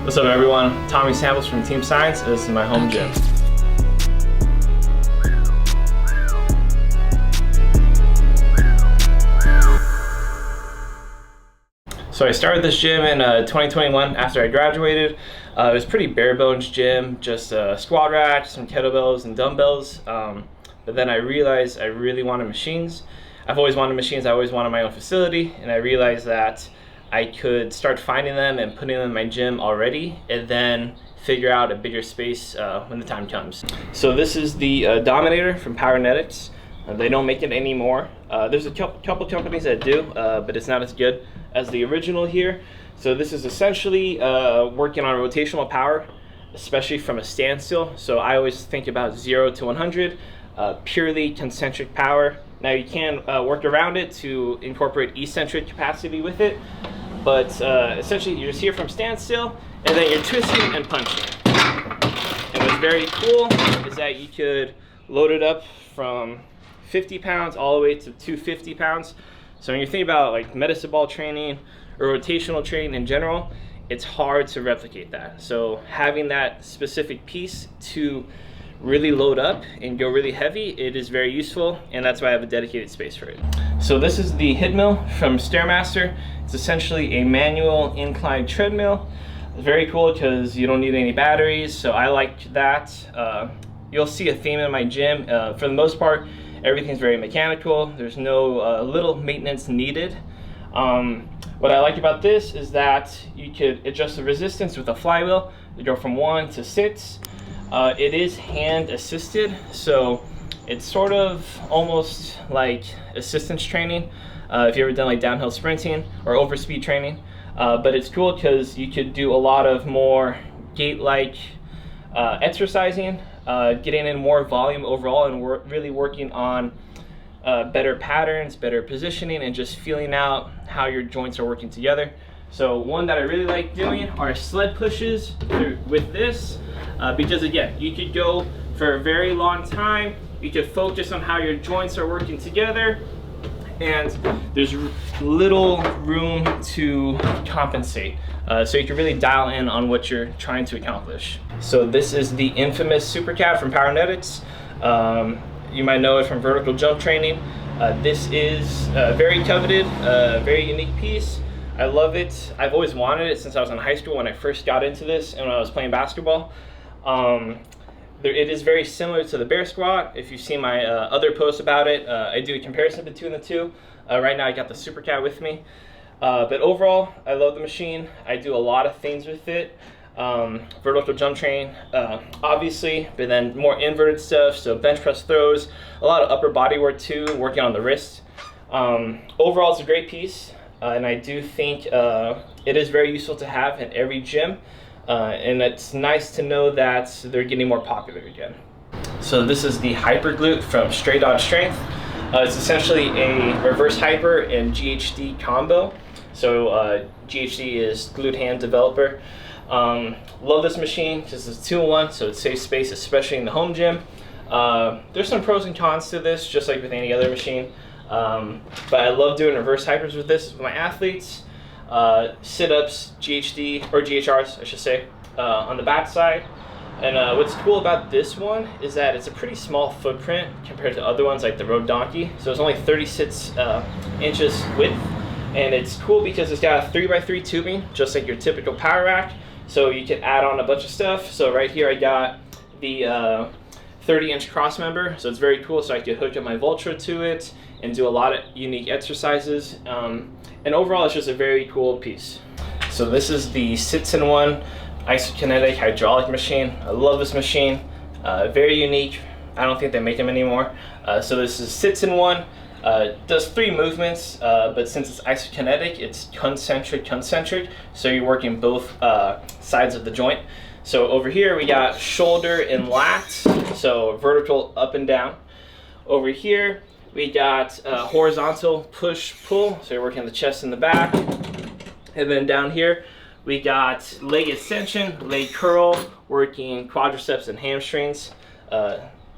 What's up everyone, Tommy Samples from Team Science. This is my home gym. So I started this gym in 2021 after I graduated. It was pretty bare bones gym, just squat racks, some kettlebells and dumbbells. But then I realized I really wanted machines. I've always wanted machines, I always wanted my own facility, and I realized that I could start finding them and putting them in my gym already, and then figure out a bigger space when the time comes. So this is the Dominator from Powernetics. They don't make it anymore. There's a couple companies that do, but it's not as good as the original here. So this is essentially working on rotational power, especially from a standstill. So I always think about 0 to 100, purely concentric power. Now you can work around it to incorporate eccentric capacity with it, but essentially you're just here from standstill, and then you're twisting and punching. And what's very cool is that you could load it up from 50 pounds all the way to 250 pounds. So when you think about like medicine ball training or rotational training in general, it's hard to replicate that. So having that specific piece to really load up and go really heavy, it is very useful, and that's why I have a dedicated space for it. So this is the hiitmill from Stairmaster. It's essentially a manual incline treadmill. It's very cool because you don't need any batteries, so I like that. You'll see a theme in my gym. For the most part, everything's very mechanical. There's no little maintenance needed. What I like about this is that you could adjust the resistance with a flywheel to go from 1 to 6. It is hand assisted, so it's sort of almost like assistance training if you've ever done like downhill sprinting or overspeed training. But it's cool because you could do a lot of more gait-like exercising, getting in more volume overall, and really working on better patterns, better positioning, and just feeling out how your joints are working together. So one that I really like doing are sled pushes with this, because again, you could go for a very long time, you could focus on how your joints are working together, and there's little room to compensate. So you can really dial in on what you're trying to accomplish. So this is the infamous supercat from Powernetics. You might know it from vertical jump training. This is very coveted, very unique piece. I love it. I've always wanted it since I was in high school when I first got into this and when I was playing basketball. It is very similar to the bear squat. If you've seen my other posts about it, I do a comparison between the two. Right now I got the supercat with me. But overall, I love the machine. I do a lot of things with it. Vertical jump training, obviously, but then more inverted stuff, so bench press throws, a lot of upper body work too, working on the wrist. Overall, it's a great piece. And I do think it is very useful to have in every gym, and it's nice to know that they're getting more popular again. So this is the hyperglute from Straight On Strength. It's essentially a reverse hyper and GHD combo. So GHD is glute hand developer. Love this machine because it's 2-in-1, so it saves space, especially in the home gym. There's some pros and cons to this, just like with any other machine. But I love doing reverse hypers with this with my athletes. Sit-ups, GHD, or GHRs I should say, on the back side. And what's cool about this one is that it's a pretty small footprint compared to other ones like the Road Donkey. So it's only 36 inches width, and it's cool because it's got a 3x3 tubing, just like your typical power rack. So you can add on a bunch of stuff. So right here I got the 30-inch cross member, so it's very cool. So I could hook up my Voltra to it and do a lot of unique exercises. And overall, it's just a very cool piece. So this is the 6-in-1 isokinetic hydraulic machine. I love this machine. Very unique. I don't think they make them anymore. So this is 6-in-1. Does 3 movements, but since it's isokinetic, it's concentric, so you're working both sides of the joint. So over here we got shoulder and lats, so vertical up and down. Over here we got horizontal push-pull, so you're working the chest and the back. And then down here we got leg extension, leg curl, working quadriceps and hamstrings.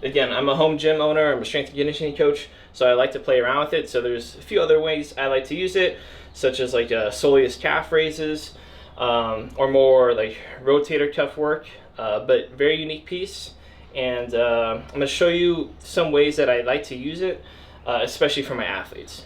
Again, I'm a home gym owner, I'm a strength and conditioning coach, so I like to play around with it. So there's a few other ways I like to use it, such as like soleus calf raises. or more like rotator cuff work, but very unique piece. And I'm going to show you some ways that I like to use it, especially for my athletes.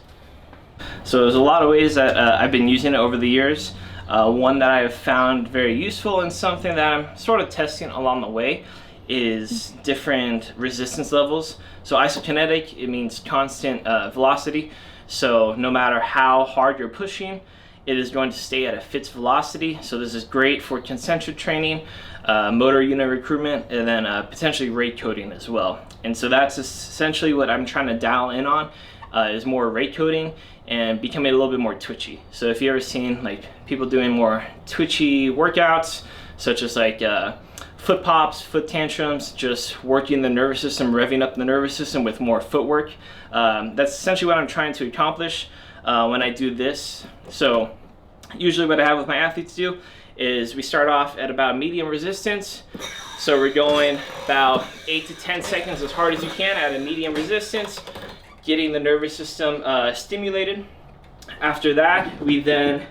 So there's a lot of ways that I've been using it over the years. One that I have found very useful and something that I'm sort of testing along the way is different resistance levels. So isokinetic, it means constant velocity. So no matter how hard you're pushing, it is going to stay at a fixed velocity. So this is great for concentric training, motor unit recruitment, and then potentially rate coding as well. And so that's essentially what I'm trying to dial in on, is more rate coding and becoming a little bit more twitchy. So if you've ever seen like people doing more twitchy workouts, such as like foot pops, foot tantrums, just working the nervous system, revving up the nervous system with more footwork, that's essentially what I'm trying to accomplish when I do this. So usually what I have with my athletes do is we start off at about medium resistance. So we're going about 8 to 10 seconds as hard as you can at a medium resistance, getting the nervous system stimulated. After that, we then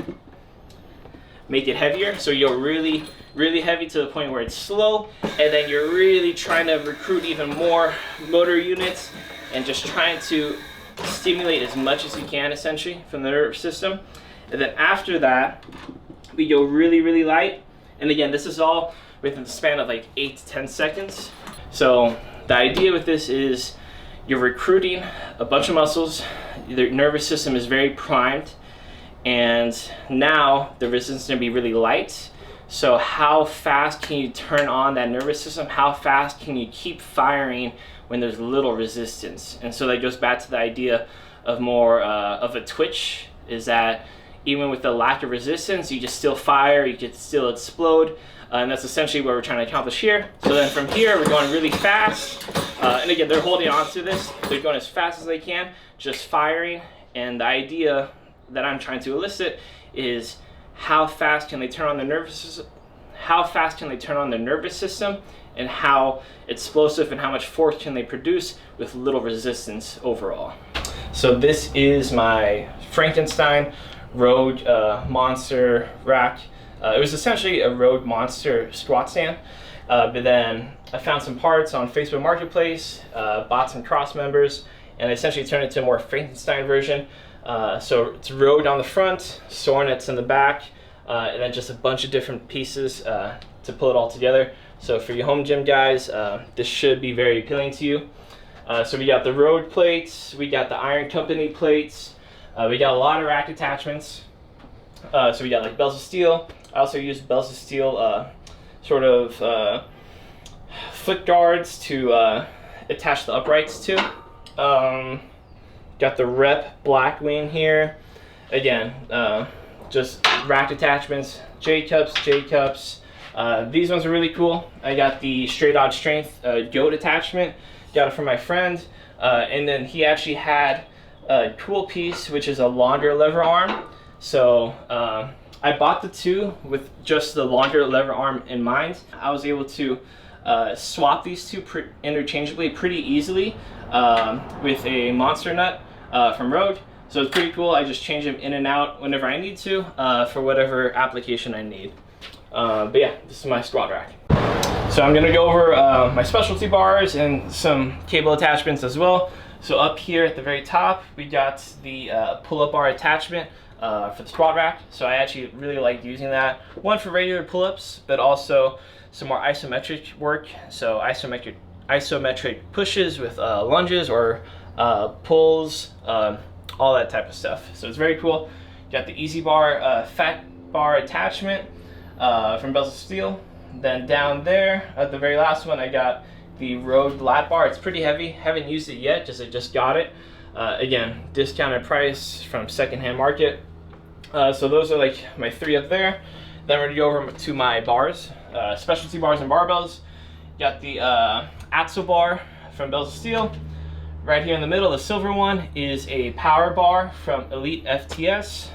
make it heavier. So you're really heavy to the point where it's slow, and then you're really trying to recruit even more motor units and just trying to stimulate as much as you can essentially from the nervous system. And then after that, we go really light. And again, this is all within the span of like 8 to 10 seconds. So the idea with this is you're recruiting a bunch of muscles, the nervous system is very primed, and now the resistance is going to be really light. So how fast can you turn on that nervous system? How fast can you keep firing when there's little resistance? And so that goes back to the idea of more of a twitch, is that even with the lack of resistance, you just still fire, you can still explode. And that's essentially what we're trying to accomplish here. So then from here, we're going really fast. And again, they're holding on to this. They're going as fast as they can, just firing. And the idea that I'm trying to elicit is how fast can they turn on the nervous system? How fast can they turn on the nervous system, and how explosive and how much force can they produce with little resistance overall? So this is my Frankenstein Road Monster rack. It was essentially a Road Monster squat stand, but then I found some parts on Facebook Marketplace, bought some cross members, and I essentially turned it to a more Frankenstein version. So it's Road on the front, Sornets in the back, and then just a bunch of different pieces to pull it all together. So for you home gym guys, this should be very appealing to you. So we got the Road plates, we got the Iron Company plates, we got a lot of rack attachments. So we got like bells of steel. I also use bells of steel sort of foot guards to attach the uprights to. Got the Rep Blackwing here. Again, just rack attachments, J-cups. These ones are really cool. I got the Straight Odd Strength goat attachment. Got it from my friend. And then he actually had a cool piece, which is a longer lever arm. So I bought the two with just the longer lever arm in mind. I was able to swap these two interchangeably pretty easily with a monster nut from Road. So it's pretty cool. I just change them in and out whenever I need to for whatever application I need. But yeah, this is my squat rack. So I'm gonna go over my specialty bars and some cable attachments as well. So up here at the very top, we got the pull-up bar attachment for the squat rack. So I actually really like using that. One for regular pull-ups, but also some more isometric work. So isometric pushes with lunges or pulls, all that type of stuff. So it's very cool. Got the Easy Bar fat bar attachment from Bells of Steel. Then down there at the very last one, I got the Road lat bar. It's pretty heavy. Haven't used it yet. I just got it. Again, discounted price from secondhand market. So those are like my three up there. Then we're gonna go over to my bars, specialty bars and barbells. Got the Axle bar from Bells of Steel. Right here in the middle, the silver one is a power bar from Elite FTS.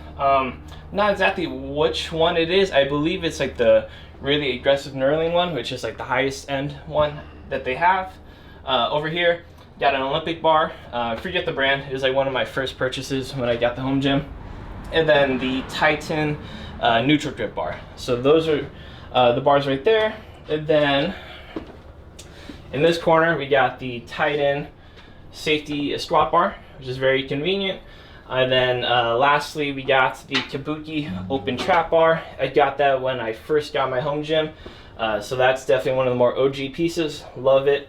Not exactly which one it is. I believe it's like the really aggressive knurling one, which is like the highest end one that they have. Over here, got an Olympic bar. Forget the brand. It was like one of my first purchases when I got the home gym. And then the Titan neutral grip bar. So those are the bars right there. And then in this corner, we got the tight end safety squat bar, which is very convenient. And then lastly, we got the Kabuki open trap bar. I got that when I first got my home gym. So that's definitely one of the more OG pieces. Love it.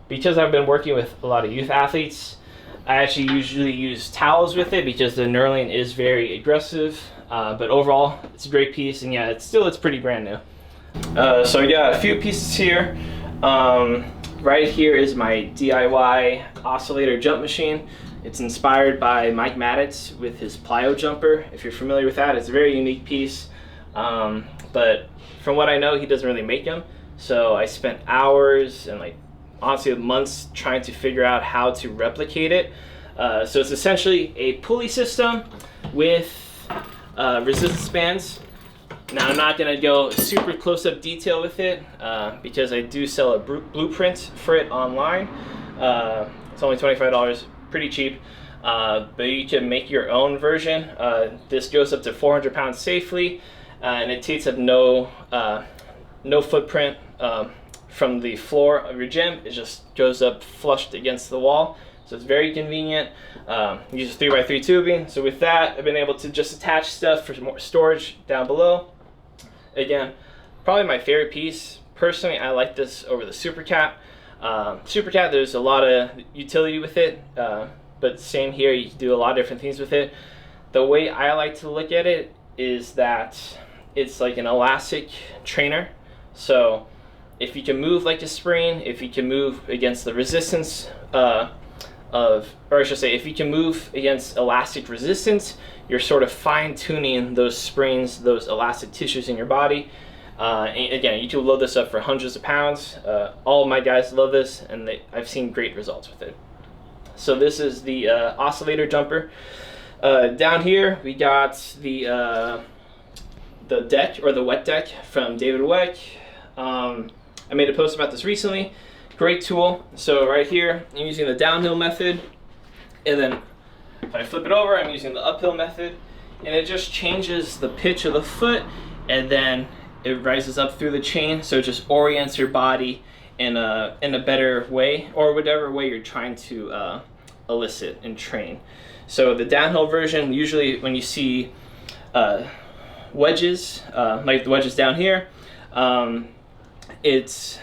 Because I've been working with a lot of youth athletes, I actually usually use towels with it because the knurling is very aggressive. But overall, it's a great piece, and yeah, it's pretty brand new. So I got a few pieces here. Right here is my DIY oscillator jump machine. It's inspired by Mike Maddox with his plyo jumper. If you're familiar with that, it's a very unique piece. But from what I know, he doesn't really make them. So I spent hours and honestly months trying to figure out how to replicate it. So it's essentially a pulley system with resistance bands. Now I'm not gonna go super close-up detail with it because I do sell a blueprint for it online. It's only $25, pretty cheap, but you can make your own version. This goes up to 400 pounds safely, and it takes up no footprint from the floor of your gym. It just goes up flushed against the wall. So it's very convenient. Uses 3x3 tubing. So with that, I've been able to just attach stuff for more storage down below. Again, probably my favorite piece. Personally, I like this over the supercat. Supercat, there's a lot of utility with it, but same here, you can do a lot of different things with it. The way I like to look at it is that it's like an elastic trainer. So if you can move like a spring, if you can move against the resistance if you can move against elastic resistance, you're sort of fine-tuning those springs, those elastic tissues in your body. And again, you can load this up for hundreds of pounds. All of my guys love this, and I've seen great results with it. So this is the oscillator jumper. Down here, we got the deck, or the wet deck, from David Weck. I made a post about this recently. Great tool. So right here, I'm using the downhill method, and then if I flip it over, I'm using the uphill method, and it just changes the pitch of the foot, and then it rises up through the chain, so it just orients your body in a better way, or whatever way you're trying to elicit and train. So the downhill version, usually when you see wedges, like the wedges down here, it's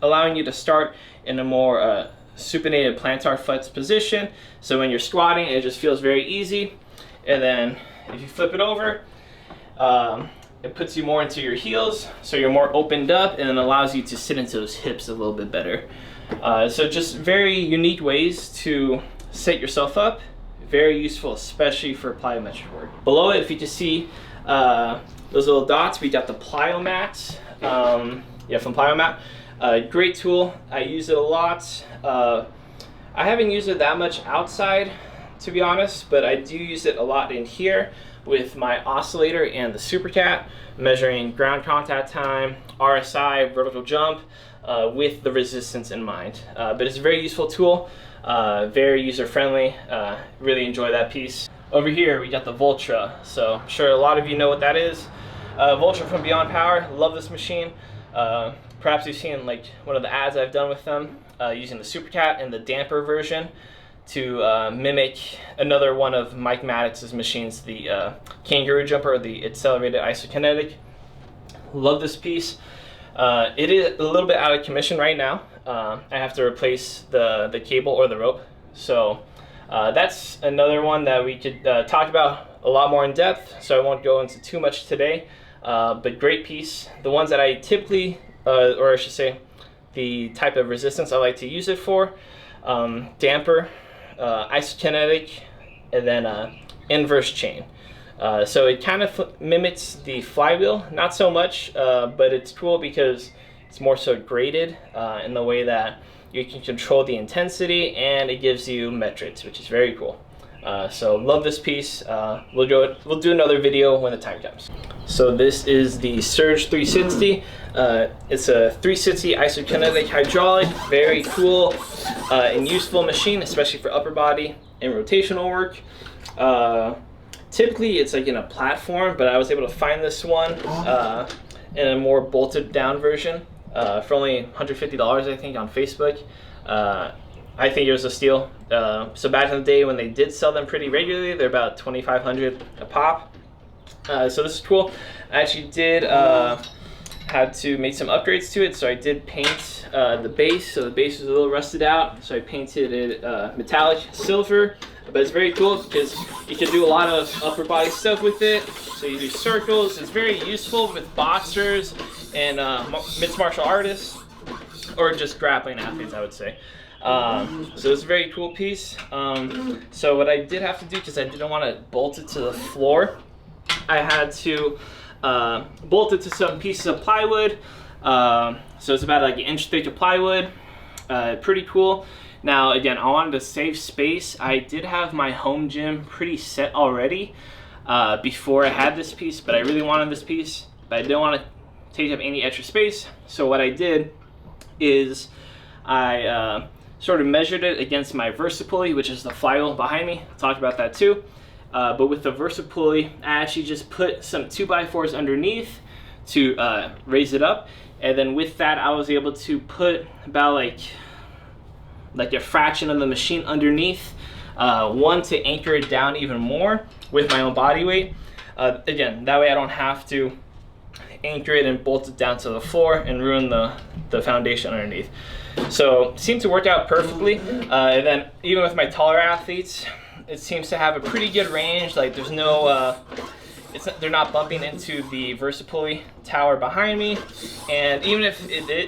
allowing you to start in a more supinated plantar flex position. So when you're squatting, it just feels very easy. And then if you flip it over, it puts you more into your heels, so you're more opened up, and it allows you to sit into those hips a little bit better. So just very unique ways to set yourself up. Very useful, especially for plyometric work. Below it, if you can see those little dots, we got the plyomat. From Plyomat. Great tool. I use it a lot. I haven't used it that much outside, to be honest, but I do use it a lot in here with my oscillator and the supercat, measuring ground contact time, RSI, vertical jump, with the resistance in mind. But it's a very useful tool, very user-friendly. Really enjoy that piece. Over here, we got the Voltra. So I'm sure a lot of you know what that is. Voltra from Beyond Power. Love this machine. Perhaps you've seen one of the ads I've done with them, using the supercat and the damper version to mimic another one of Mike Maddox's machines, the kangaroo jumper, or the accelerated isokinetic. Love this piece. It is a little bit out of commission right now. I have to replace the cable or the rope. So that's another one that we could talk about a lot more in depth, so I won't go into too much today. But great piece. The ones that I typically, or I should say, the type of resistance I like to use it for, damper, isokinetic, and then inverse chain. So it kind of mimics the flywheel, not so much, but it's cool because it's more so graded in the way that you can control the intensity, and it gives you metrics, which is very cool. So love this piece. We'll do another video when the time comes. So this is the Surge 360. It's a 360 isokinetic hydraulic. Very cool and useful machine, especially for upper body and rotational work. Typically it's like in a platform, but I was able to find this one in a more bolted down version for only $150, I think, on Facebook. I think it was a steal. So back in the day when they did sell them pretty regularly, they're about $2,500 a pop. So this is cool. I actually did had to make some upgrades to it, so I did paint the base. So the base was a little rusted out, so I painted it metallic silver. But it's very cool because you can do a lot of upper body stuff with it. So you do circles. It's very useful with boxers and mixed martial artists, or just grappling athletes, I would say. So it's a very cool piece. So what I did have to do, because I didn't want to bolt it to the floor, I had to bolt it to some pieces of plywood. So it's about like an inch thick of plywood. Pretty cool. Now again, I wanted to save space. I did have my home gym pretty set already before I had this piece, but I really wanted this piece, but I didn't want to take up any extra space. So what I did is I sort of measured it against my versapulley, which is the flywheel behind me. I talked about that too. But with the versapulley, I actually just put some 2x4s underneath to raise it up. And then with that, I was able to put about like a fraction of the machine underneath. One, to anchor it down even more with my own body weight. Again, that way I don't have to anchor it and bolt it down to the floor and ruin the foundation underneath. So it seemed to work out perfectly. And then even with my taller athletes, it seems to have a pretty good range. Like there's no, they're not bumping into the versapulley tower behind me. And even if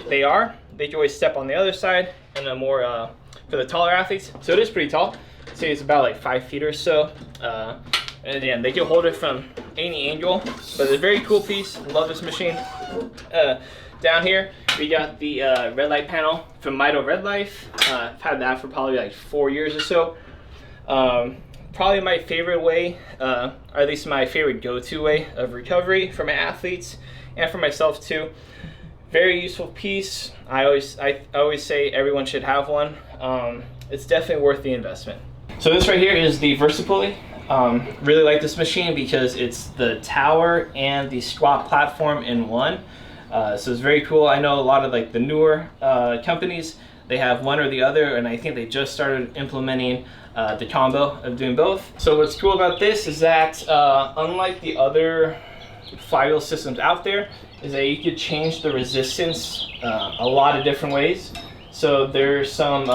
they can always step on the other side, and a more for the taller athletes. So it is pretty tall. I'd say it's about like 5 feet or so. And again, they can hold it from any angle, but it's a very cool piece. Love this machine. Down here, we got the red light panel from Mito Red Life. I've had that for probably like 4 years or so. Probably my favorite way, or at least my favorite go-to way of recovery for my athletes and for myself too. Very useful piece. I always say everyone should have one. It's definitely worth the investment. So this right here is the versapulley. Really like this machine because it's the tower and the squat platform in one. So it's very cool. I know a lot of like the newer companies, they have one or the other, and I think they just started implementing the combo of doing both. So what's cool about this is that unlike the other flywheel systems out there, is that you could change the resistance a lot of different ways. So there's some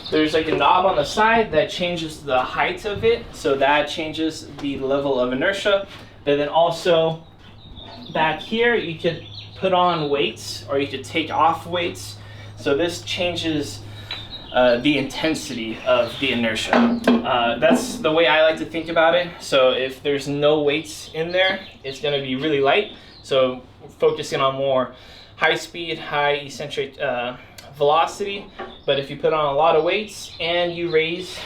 there's like a knob on the side that changes the height of it, so that changes the level of inertia. But then also back here you could put on weights, or you could take off weights. So this changes the intensity of the inertia. That's the way I like to think about it. So if there's no weights in there, it's going to be really light. So focusing on more high speed, high eccentric velocity. But if you put on a lot of weights and you raise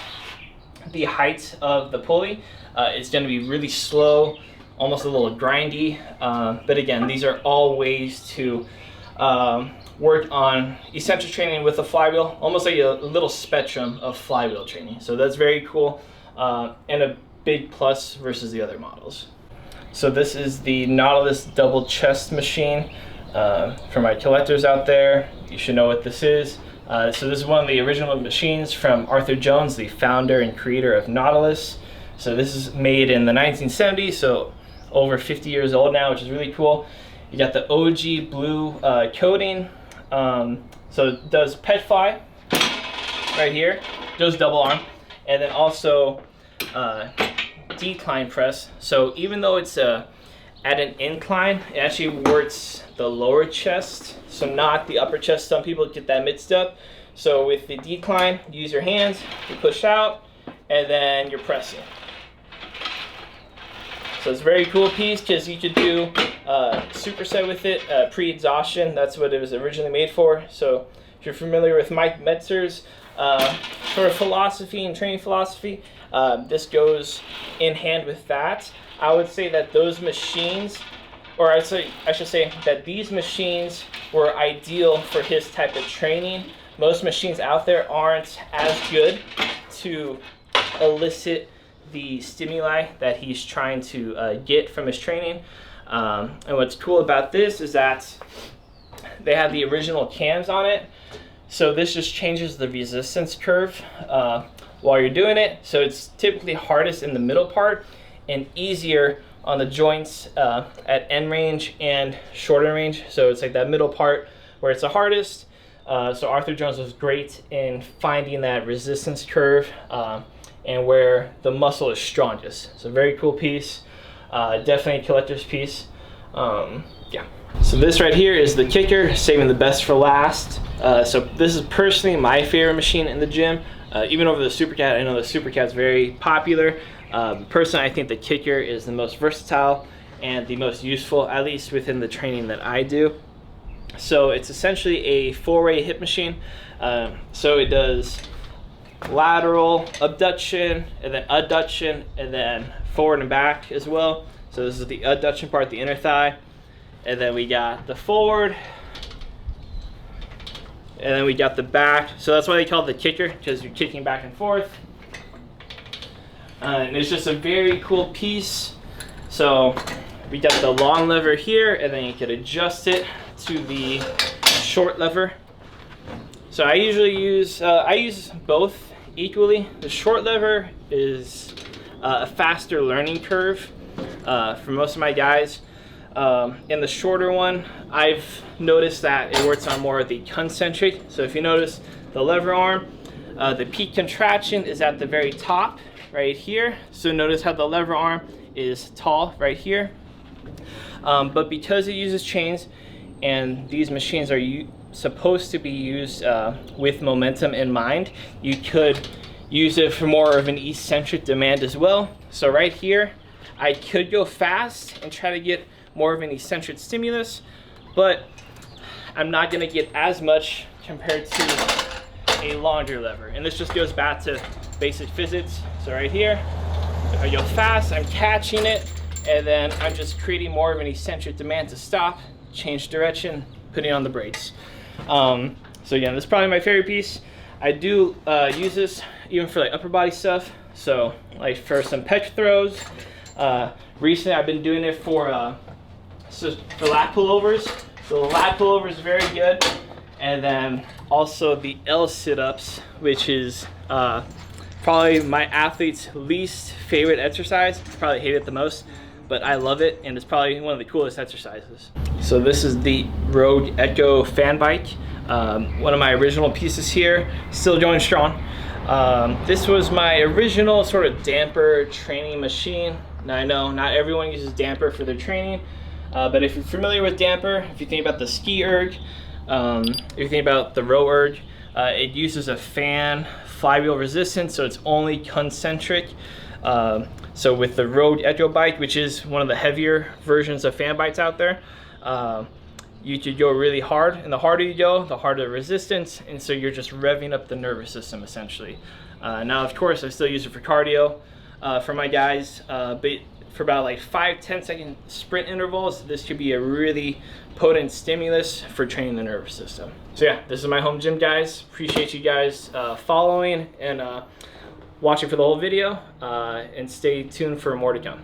the height of the pulley, it's going to be really slow, almost a little grindy. But again, these are all ways to work on eccentric training with a flywheel, almost like a little spectrum of flywheel training. So that's very cool, and a big plus versus the other models. So this is the Nautilus double chest machine. For my collectors out there, you should know what this is. So this is one of the original machines from Arthur Jones, the founder and creator of Nautilus. So this is made in the 1970s, so over 50 years old now, which is really cool. You got the OG blue coating. So it does pet fly right here, does double arm, and then also decline press. So even though it's at an incline, it actually works the lower chest, so not the upper chest. Some people get that mixed up. So with the decline, you use your hands, you push out, and then you're pressing. So it's a very cool piece because you could do superset with it, pre-exhaustion. That's what it was originally made for. So if you're familiar with Mike Metzer's sort of philosophy and training philosophy, this goes in hand with that. I would say that those machines, or I should say that these machines were ideal for his type of training. Most machines out there aren't as good to elicit the stimuli that he's trying to get from his training. And what's cool about this is that they have the original cams on it. So this just changes the resistance curve while you're doing it. So it's typically hardest in the middle part and easier on the joints at end range and shorter range. So it's like that middle part where it's the hardest. So Arthur Jones was great in finding that resistance curve and where the muscle is strongest. So very cool piece, definitely a collector's piece. Yeah. So this right here is the kicker, saving the best for last. So this is personally my favorite machine in the gym, even over the supercat. I know the supercat's very popular. Personally, I think the kicker is the most versatile and the most useful, at least within the training that I do. So it's essentially a four-way hip machine. So it does lateral, abduction, and then adduction, and then forward and back as well. So this is the adduction part, the inner thigh. And then we got the forward. And then we got the back. So that's why they call it the kicker, because you're kicking back and forth. And it's just a very cool piece. So we got the long lever here, and then you can adjust it to the short lever. So I usually use, I use both equally. The short lever is a faster learning curve for most of my guys. In the shorter one, I've noticed that it works on more of the concentric. So if you notice the lever arm, the peak contraction is at the very top right here. So notice how the lever arm is tall right here. But because it uses chains and these machines are supposed to be used with momentum in mind, you could use it for more of an eccentric demand as well. So right here, I could go fast and try to get more of an eccentric stimulus, but I'm not gonna get as much compared to a longer lever. And this just goes back to basic physics. So right here, if I go fast, I'm catching it, and then I'm just creating more of an eccentric demand to stop, change direction, putting on the brakes. So again, this is probably my favorite piece. I do use this even for like upper body stuff. So like for some pec throws. Recently I've been doing it for lat pullovers. So the lat pullover is very good. And then also the L sit-ups, which is probably my athlete's least favorite exercise. Probably hate it the most, but I love it, and it's probably one of the coolest exercises. So this is the Rogue Echo fan bike. One of my original pieces here, still going strong. This was my original sort of damper training machine. Now I know not everyone uses damper for their training, but if you're familiar with damper, if you think about the ski erg, if you think about the row erg, it uses a fan flywheel resistance, so it's only concentric. So with the Rogue Echo bike, which is one of the heavier versions of fan bikes out there, you could go really hard, and the harder you go, the harder the resistance, and so you're just revving up the nervous system essentially. Now of course I still use it for cardio for my guys, but for about like 5-10 second sprint intervals, this could be a really potent stimulus for training the nervous system. So yeah, this is my home gym, guys. Appreciate you guys following and watching for the whole video, and stay tuned for more to come.